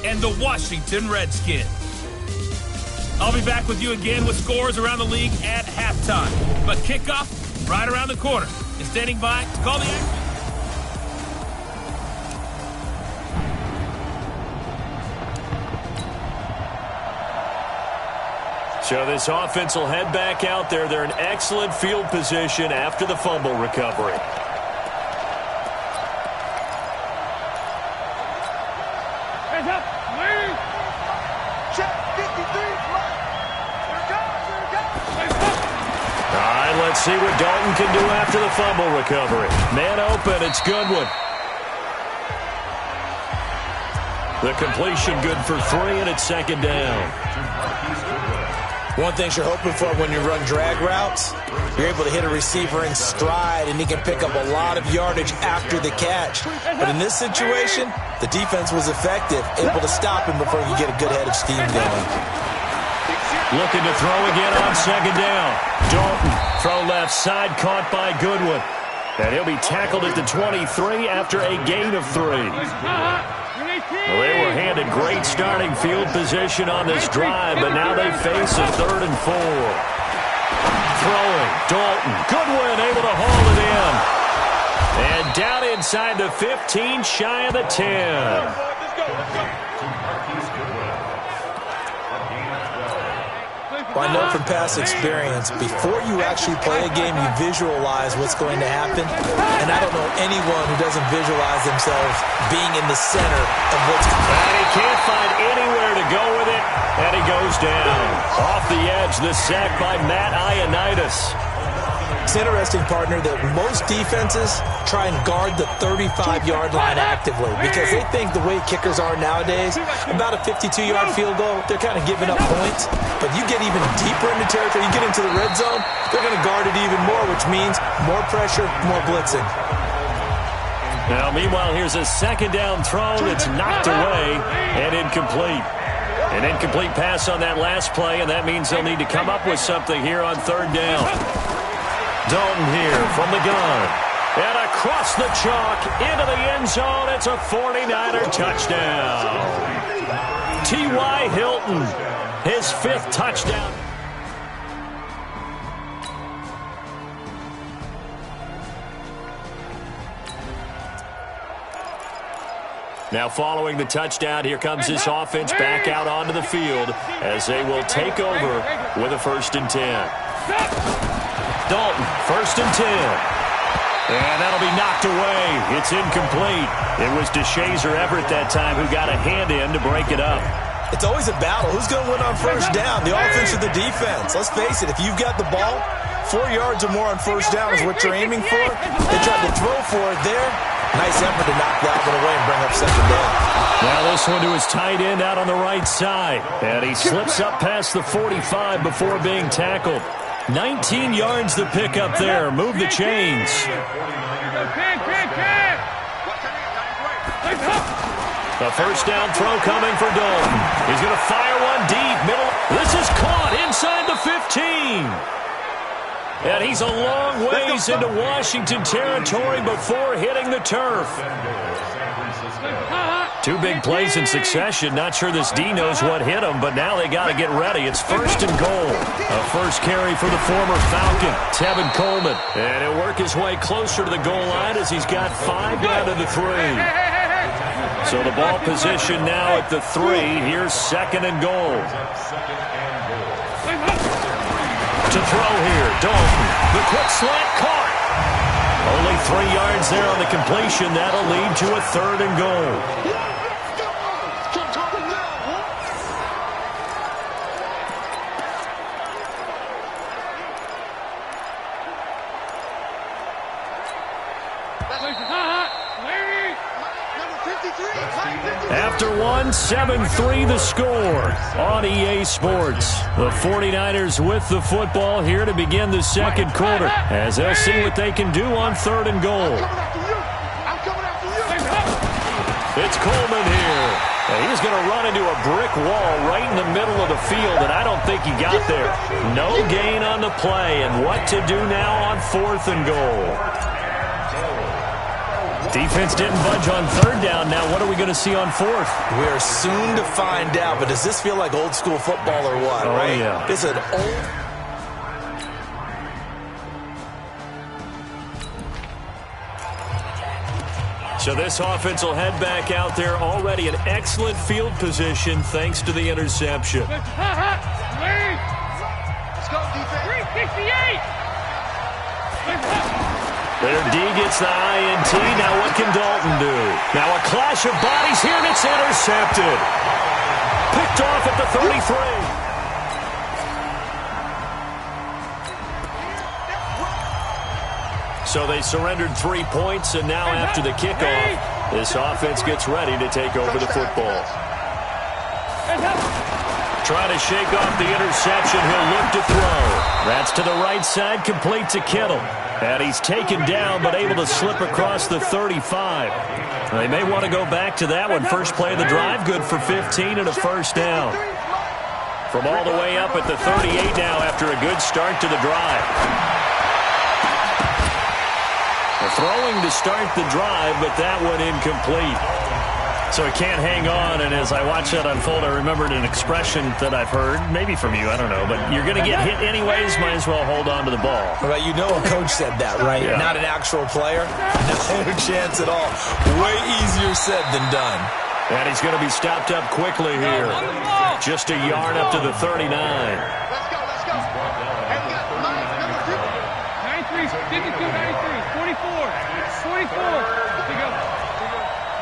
and the Washington Redskins. I'll be back with you again with scores around the league at halftime. But kickoff right around the corner. And standing by to call the action. So this offense will head back out there. They're in excellent field position after the fumble recovery. Hands up, lead. Check 53. All right, let's see what Dalton can do after the fumble recovery. Man open, it's Goodwin. The completion good for 3, and it's second down. One thing you're hoping for when you run drag routes, you're able to hit a receiver in stride, and he can pick up a lot of yardage after the catch. But in this situation, the defense was effective, able to stop him before you get a good head of steam going. Looking to throw again on second down. Dalton, throw left side, caught by Goodwin. And he'll be tackled at the 23 after a gain of 3. Well, they were handed great starting field position on this drive, but now they face a 3rd and 4. Throwing, Dalton, Goodwin able to haul it in. And down inside the 15, shy of the 10. Well, I know from past experience, before you actually play a game, you visualize what's going to happen. And I don't know anyone who doesn't visualize themselves being in the center of what's going to happen. And he can't find anywhere to go with it, and he goes down. Off the edge, the sack by Matt Ioannidis. It's interesting, partner, that most defenses try and guard the 35-yard line actively because they think the way kickers are nowadays, about a 52-yard field goal, they're kind of giving up points. But you get even deeper into territory, you get into the red zone, they're going to guard it even more, which means more pressure, more blitzing. Now, meanwhile, here's a second down throw that's knocked away and incomplete. An incomplete pass on that last play, and that means they'll need to come up with something here on 3rd down. Dalton here from the gun. And across the chalk into the end zone. It's a 49er touchdown. T.Y. Hilton, his 5th touchdown. Now following the touchdown, here comes this offense back out onto the field as they will take over with a 1st and 10. Dalton, 1st and 10. And that'll be knocked away. It's incomplete. It was DeShazer Everett that time who got a hand in to break it up. It's always a battle. Who's going to win on 1st down? The offense or the defense? Let's face it, if you've got the ball, 4 yards or more on 1st down is what you're aiming for. They tried to throw for it there. Nice effort to knock that one away and bring up 2nd down. Now this one to his tight end out on the right side. And he slips up past the 45 before being tackled. 19 yards to pick up there. Move the chains. A 1st down throw coming for Dalton. He's going to fire one deep. Middle. This is caught inside the 15. And he's a long ways into Washington territory before hitting the turf. 2 big plays in succession. Not sure this D knows what hit him, but now they got to get ready. It's 1st and goal. A first carry for the former Falcon, Tevin Coleman. And he'll work his way closer to the goal line as he's got 5 down to the 3. So the ball position now at the 3. Here's 2nd and goal. To throw here, Dalton. The quick slant caught. Only 3 yards there on the completion. That'll lead to a 3rd and goal. After 7-3 the score on EA Sports. The 49ers with the football here to begin the 2nd quarter as they'll see what they can do on 3rd and goal. It's Coleman here. And he's going to run into a brick wall right in the middle of the field, and I don't think he got there. No gain on the play, and what to do now on 4th and goal. Defense didn't budge on third down. Now what are we going to see on fourth? We're soon to find out, but does this feel like old school football or what, right? Yeah. It's an old... So this offense will head back out there, already in excellent field position thanks to the interception. Let's go, defense. 368. Their D gets the INT. Now what can Dalton do? Now a clash of bodies here, and it's intercepted. Picked off at the 33. So they surrendered 3 points, and now after the kickoff, this offense gets ready to take over the football. Trying to shake off the interception. He'll look to throw. That's to the right side, complete to Kittle. And he's taken down, but able to slip across the 35. They may want to go back to that one. First play of the drive, good for 15 and a first down. From all the way up at the 38 now after a good start to the drive. Throwing to start the drive, but that one incomplete. So he can't hang on, and as I watch that unfold, I remembered an expression that I've heard, maybe from you, I don't know, but you're going to get hit anyways, might as well hold on to the ball. Well, you know a coach said that, right? Yeah. Not an actual player. No chance at all. Way easier said than done. And he's going to be stopped up quickly here. Just a yard up to the 39. Let's go, let's go. Hey, we got Mike, number 2. 93, 52, 93, 44, 44. There you go.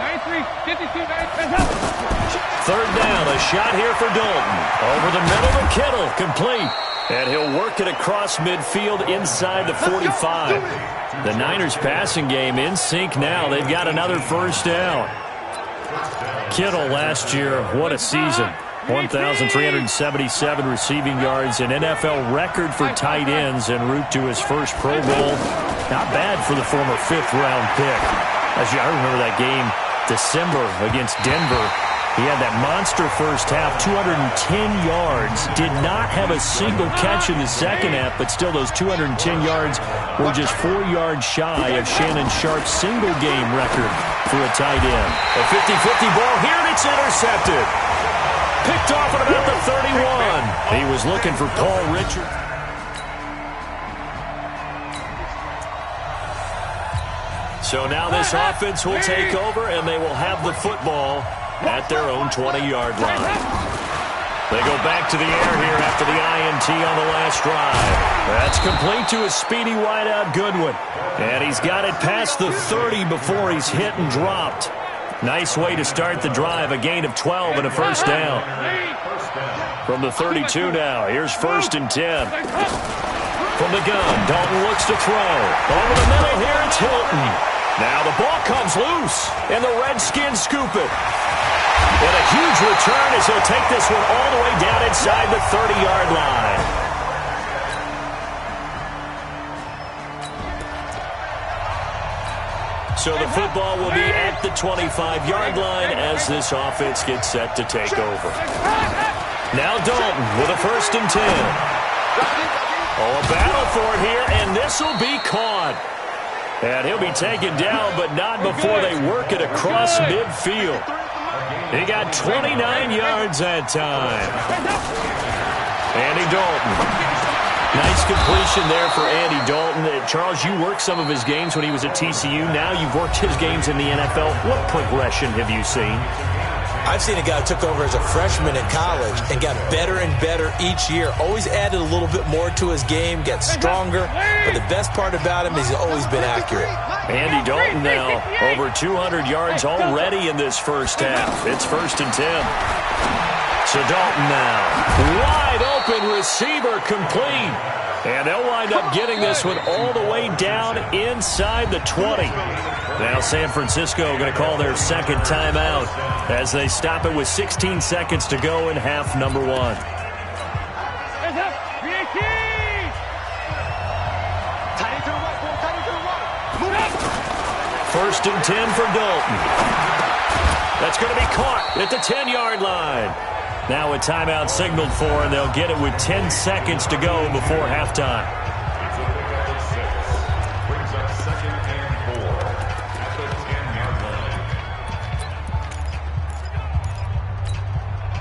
93, 52, 93. Third down, a shot here for Dalton. Over the middle to Kittle, complete. And he'll work it across midfield inside the 45. The Niners passing game in sync now. They've got another first down. Kittle last year, what a season. 1,377 receiving yards, an NFL record for tight ends en route to his first Pro Bowl. Not bad for the former fifth-round pick. I remember that game, December against Denver. He had that monster first half, 210 yards. Did not have a single catch in the second half, but still those 210 yards were just 4 yards shy of Shannon Sharp's single-game record for a tight end. A 50-50 ball here, and it's intercepted. Picked off at about the 31. He was looking for Paul Richard. So now this offense will take over, and they will have the football at their own 20-yard line. They go back to the air here after the INT on the last drive. That's complete to a speedy wideout Goodwin. And he's got it past the 30 before he's hit and dropped. Nice way to start the drive, a gain of 12 and a first down. From the 32 now, here's 1st and 10. From the gun, Dalton looks to throw. Over the middle here, it's Hilton. Now the ball comes loose, and the Redskins scoop it. And a huge return as he'll take this one all the way down inside the 30-yard line. So the football will be at the 25-yard line as this offense gets set to take over. Now Dalton with a 1st and 10. Oh, a battle for it here, and this will be caught. And he'll be taken down, but not before they work it across midfield. He got 29 yards that time. Andy Dalton. Nice completion there for Andy Dalton. Charles, you worked some of his games when he was at TCU. Now you've worked his games in the NFL. What progression have you seen? I've seen a guy who took over as a freshman in college and got better and better each year. Always added a little bit more to his game, gets stronger. But the best part about him is he's always been accurate. Andy Dalton now over 200 yards already in this first half. It's 1st and 10. So Dalton now. Wide open receiver complete. And they'll wind up getting this one all the way down inside the 20. Now San Francisco going to call their second timeout as they stop it with 16 seconds to go in half number 1. First and 10 for Dalton. That's going to be caught at the 10-yard line. Now a timeout signaled for, and they'll get it with 10 seconds to go before halftime.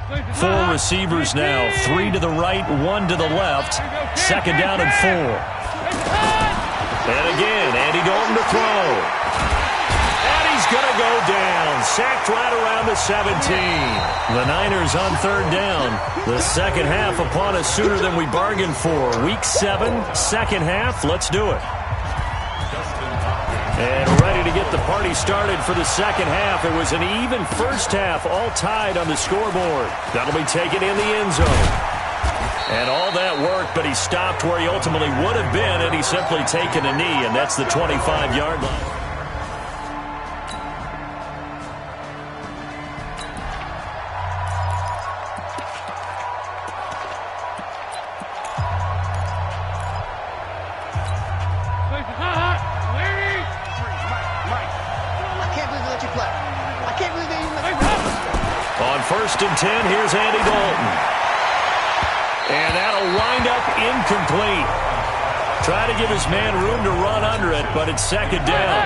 Four receivers now, 3 to the right, 1 to the left. Second down and 4. And again, Andy Dalton to throw. And he's going to go down. Sacked right around the 17. The Niners on third down. The second half upon us sooner than we bargained for. Week 7, second half. Let's do it. And ready to get the party started for the second half. It was an even first half, all tied on the scoreboard. That'll be taken in the end zone. And all that work, but he stopped where he ultimately would have been, and he's simply taken a knee, and that's the 25-yard line. First and 10, here's Andy Dalton. And that'll wind up incomplete. Try to give his man room to run under it, but it's second down.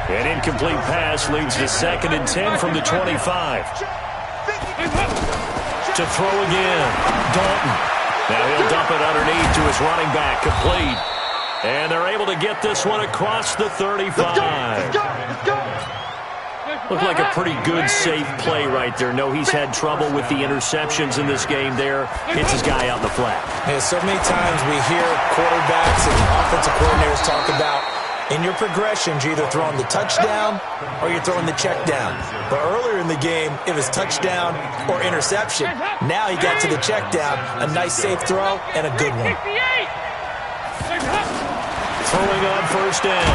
An incomplete pass leads to second and 10 from the 25. To throw again, Dalton. Now he'll dump it underneath to his running back, complete. And they're able to get this one across the 35. Let's go. Looked like a pretty good, safe play right there. No, he's had trouble with the interceptions in this game there. Hits his guy out in the flat. Yeah, so many times we hear quarterbacks and offensive coordinators talk about in your progressions, you're either throwing the touchdown or you're throwing the check down. But earlier in the game, it was touchdown or interception. Now he got to the check down, a nice safe throw, and a good one. Throwing on first down.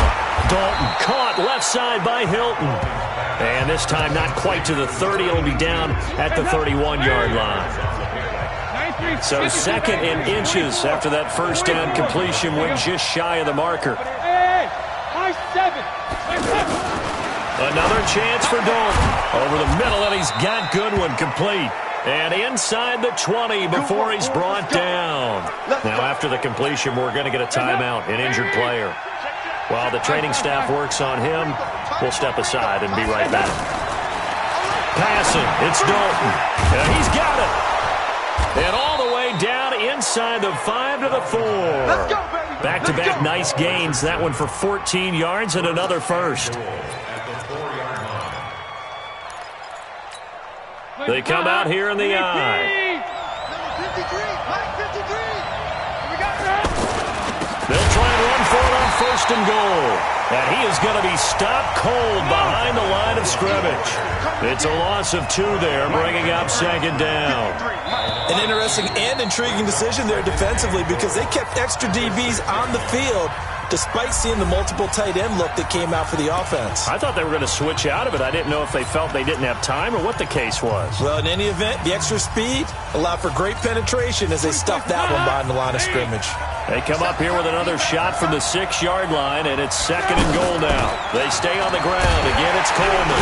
Dalton caught left side by Hilton. And this time not quite to the 30. It'll be down at the 31-yard line. So second and inches after that first down completion went just shy of the marker. Another chance for Dalton. Over the middle, and he's got Goodwin complete. And inside the 20 before he's brought down. Now after the completion, we're going to get a timeout, an injured player. While the training staff works on him, we'll step aside and be right back. Passing, it's Dalton. And he's got it. And all the way down inside the 5 to the 4. Back-to-back nice gains. That one for 14 yards and another first. They come out here in the I. They'll try and run for it on first and goal. And he is going to be stopped cold behind the line of scrimmage. It's a loss of 2 there, bringing up second down. An interesting and intriguing decision there defensively because they kept extra DBs on the field despite seeing the multiple tight end look that came out for the offense. I thought they were going to switch out of it. I didn't know if they felt they didn't have time or what the case was. Well, in any event, the extra speed allowed for great penetration as they stuffed that one behind the line of scrimmage. They come up here with another shot from the 6-yard line, and it's second and goal now. They stay on the ground. Again, it's Coleman.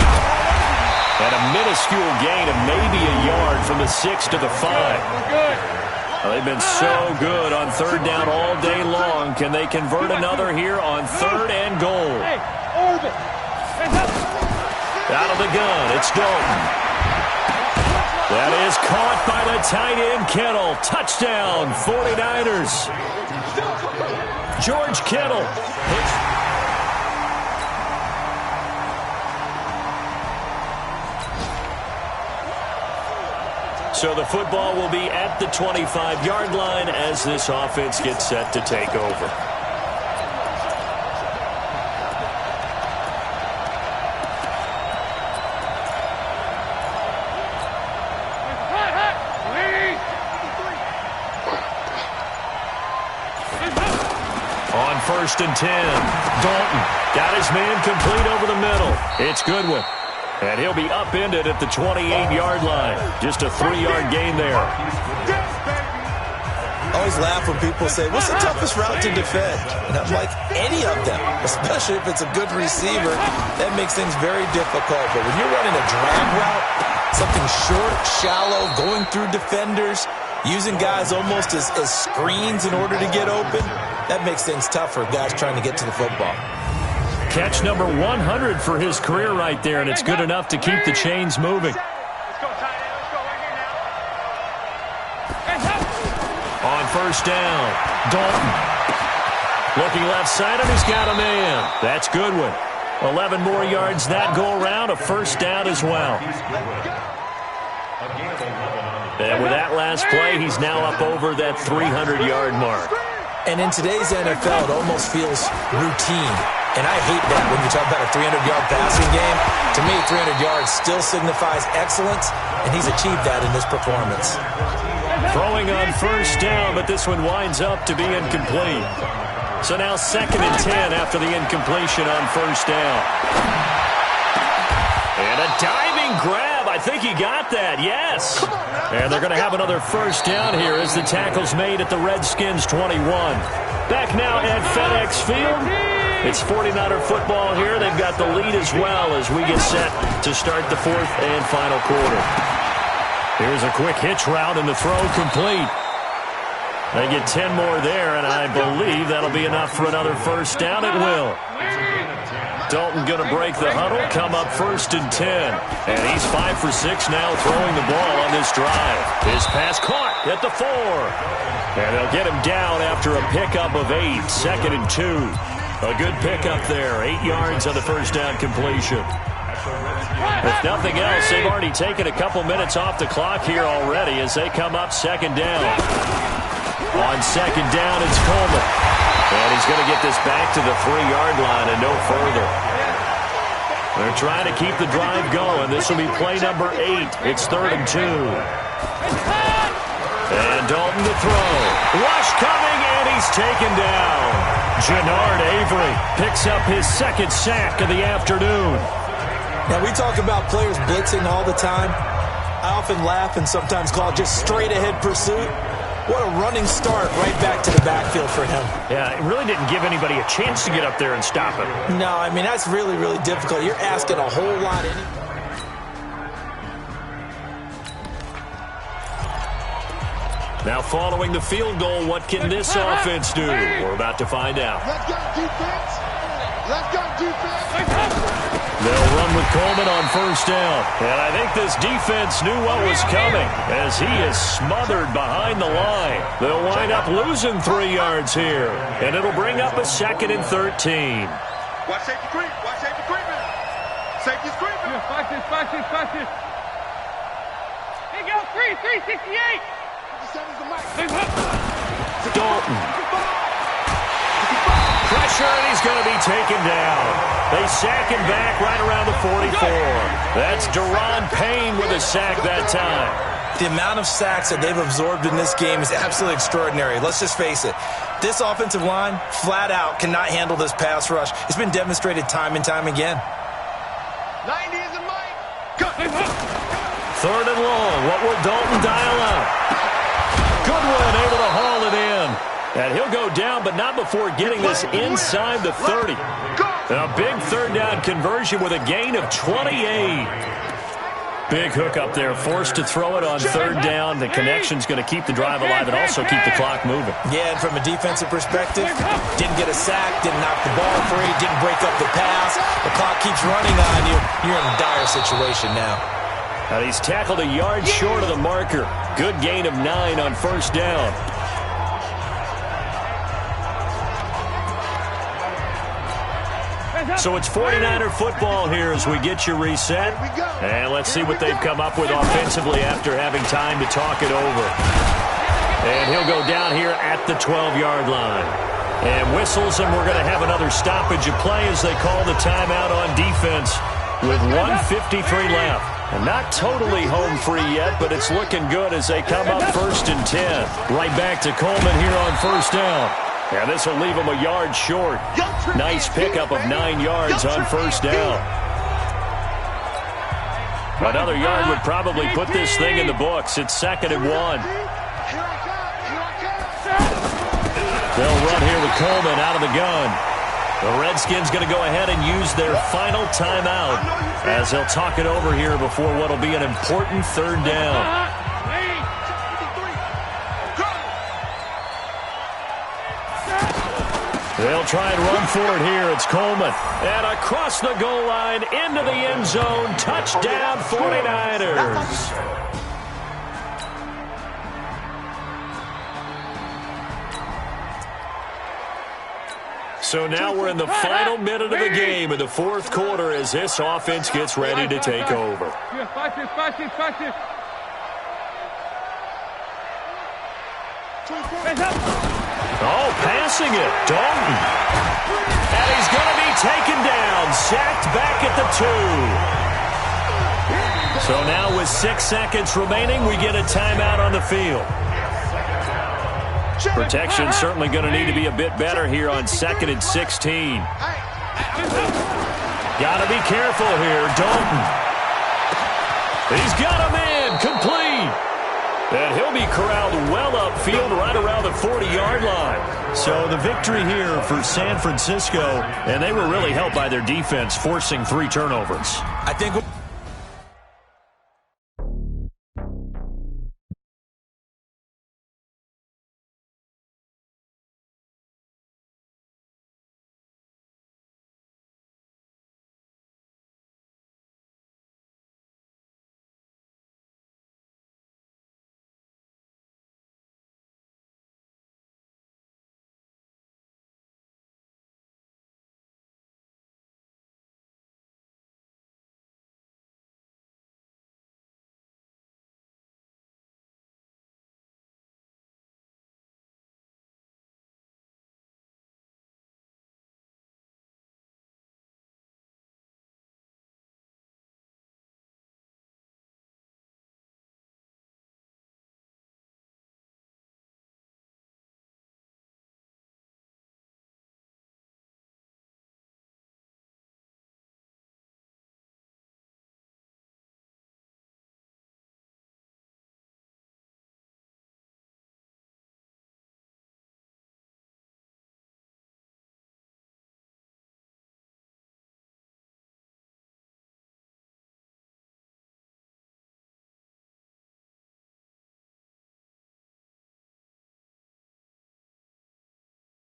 And a minuscule gain of maybe a yard from the 6 to the 5. Well, they've been so good on third down all day long. Can they convert another here on third and goal? Out of the gun, it's Dalton. That is caught by the tight end, Kittle. Touchdown, 49ers. George Kittle. So the football will be at the 25-yard line as this offense gets set to take over. On first and 10, Dalton got his man complete over the middle. It's Goodwin. And he'll be upended at the 28-yard line. Just a 3-yard gain there. I always laugh when people say, what's the toughest route to defend? And I'm like, any of them, especially if it's a good receiver. That makes things very difficult. But when you're running a drag route, something short, shallow, going through defenders, using guys almost as screens in order to get open, that makes things tough for guys trying to get to the football. Catch number 100 for his career right there, and it's good enough to keep the chains moving. first down. Dalton. Looking left side, and he's got a man. That's Goodwin. 11 more yards that go around, a first down as well. And with that last play, he's now up over that 300-yard mark. And in today's NFL, it almost feels routine. And I hate that when you talk about a 300-yard passing game. To me, 300 yards still signifies excellence, and he's achieved that in this performance. Throwing on first down, but this one winds up to be incomplete. So now 2nd and 10 after the incompletion on first down. And a diving grab. I think he got that, yes. And they're going to have another first down here as the tackle's made at the Redskins 21. Back now at FedEx Field. It's 49er football here. They've got the lead as well as we get set to start the 4th and final quarter. Here's a quick hitch route and the throw complete. They get 10 more there, and I believe that'll be enough for another first down. It will. Dalton going to break the huddle, come up 1st and 10. And he's 5 for 6 now throwing the ball on this drive. His pass caught at the 4. And they'll get him down after a pickup of 8, 2nd and 2. A good pickup there, 8 yards on the first down completion. If nothing else, they've already taken a couple minutes off the clock here already as they come up 2nd down. On 2nd down, it's Coleman. And he's going to get this back to the 3-yard line and no further. They're trying to keep the drive going. This will be play number 8. It's 3rd and 2. And Dalton to throw. Rush coming, and he's taken down. Jannard Avery picks up his 2nd sack of the afternoon. Now, we talk about players blitzing all the time. I often laugh and sometimes call it just straight-ahead pursuit. What a running start right back to the backfield for him. Yeah, it really didn't give anybody a chance to get up there and stop him. No, I mean, that's really, really difficult. You're asking a whole lot. Now following the field goal, what can this offense do? We're about to find out. Let's go, defense. Let's go, defense. They'll run with Coleman on first down. And I think this defense knew what was coming as he is smothered behind the line. They'll wind up losing 3 yards here. And it'll bring up a 2nd and 13. Watch safety creep. Watch safety creeping. Safety's creeping. Watch this. Here you go. 368. Dalton. Pressure, and he's going to be taken down. They sack him back right around the 44. That's Deron Payne with a sack that time. The amount of sacks that they've absorbed in this game is absolutely extraordinary. Let's just face it. This offensive line, flat out, cannot handle this pass rush. It's been demonstrated time and time again. 90 is a mic. Go. 3rd and long. What will Dalton dial up? Goodwin able to haul it in. And he'll go down, but not before getting this inside the 30. A big 3rd down conversion with a gain of 28. Big hook up there, forced to throw it on 3rd down. The connection's going to keep the drive alive and also keep the clock moving. Yeah, and from a defensive perspective, didn't get a sack, didn't knock the ball free, didn't break up the pass. The clock keeps running on you. You're in a dire situation now. And he's tackled a yard short of the marker. Good gain of 9 on first down. So it's 49er football here as we get you reset. And let's see what they've come up with offensively after having time to talk it over. And he'll go down here at the 12-yard line. And whistles, and we're going to have another stoppage of play as they call the timeout on defense with 1:53 left. And not totally home free yet, but it's looking good as they come up 1st and 10. Right back to Coleman here on first down. And this will leave him a yard short. Nice pickup of 9 yards on first down. Another yard would probably put this thing in the books. It's 2nd and 1. They'll run here with Coleman out of the gun. The Redskins going to go ahead and use their final timeout as they'll talk it over here before what will be an important 3rd down. They'll try and run for it here. It's Coleman. And across the goal line, into the end zone. Touchdown, 49ers. So now we're in the final minute of the game in the fourth quarter as this offense gets ready to take over. Watch this. Oh, passing it. Dalton. And he's going to be taken down. Sacked back at the 2. So now with 6 seconds remaining, we get a timeout on the field. Protection certainly going to need to be a bit better here on 2nd and 16. Got to be careful here. Dalton. He's got him in. Complete. And he'll be corralled well upfield right around the 40-yard line. So the victory here for San Francisco, and they were really helped by their defense forcing 3 turnovers. I think